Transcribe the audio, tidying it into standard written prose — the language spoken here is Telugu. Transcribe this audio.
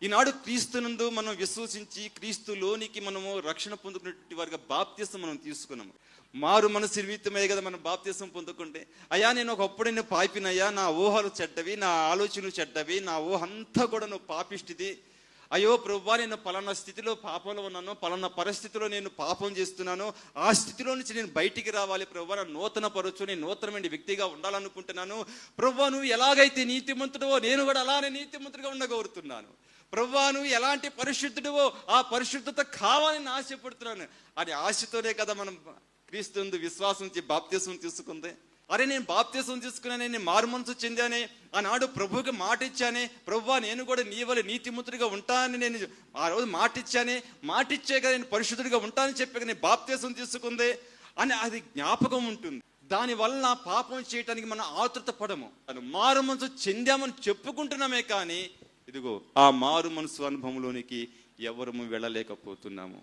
ఈనాడు క్రీస్తునందు మనం విశ్వసించి క్రీస్తులోనికి మనము రక్షణ పొందుకున్నటువంటి వారిగా బాప్తిసం మనం తీసుకున్నాము. మారు మనసు నిమిత్తమే కదా మనం బాప్తిసం పొందుకుంటే, అయ్యా నేను ఒకప్పుడు నేను పాపినయ్యా, నా ఊహలు చెడ్డవి, నా ఆలోచనలు చెడ్డవి, నా ఊహ అంతా కూడా నువ్వు పాపిష్టిది. అయ్యో ప్రభువా, నేను పలానా స్థితిలో పాపంలో ఉన్నాను, పలానా పరిస్థితిలో నేను పాపం చేస్తున్నాను, ఆ స్థితిలో నుంచి నేను బయటికి రావాలి ప్రభువా, నా నూతన పరచు, నేను నూతనమైన వ్యక్తిగా ఉండాలనుకుంటున్నాను ప్రభువా. నువ్వు ఎలాగైతే నీతిమంతుడివో నేను కూడా అలానే నీతిమంతుడిగా ఉండగోరుతున్నాను ప్రభువా. నువ్వు ఎలాంటి పరిశుద్ధుడివో ఆ పరిశుద్ధత కావాలని ఆశపడుతున్నాను. అది ఆశతోనే కదా మనం క్రీస్తు విశ్వాసం బాప్తిసం తీసుకుంది. అరే నేను బాప్తిసం తీసుకున్నానే, నేను మారు మనసు చెందానే, ఆనాడు ప్రభువుకి మాట ఇచ్చానే, ప్రభువా నేను కూడా నీ వల్ల నీతిమంతుడిగా ఉంటానని నేను ఆ రోజు మాటిచ్చే కదా నేను పరిశుద్ధుడిగా ఉంటానని చెప్పాక నేను బాప్తిసం తీసుకుందే అని అది జ్ఞాపకం ఉంటుంది. దానివల్ల పాపం చేయటానికి మనం ఆతృత పడము, మారు మనసు చెందామని చెప్పుకుంటున్నామే కానీ ఇదిగో ఆ మారు మనసు అనుభవంలోనికి ఎవరము వెళ్ళలేకపోతున్నాము.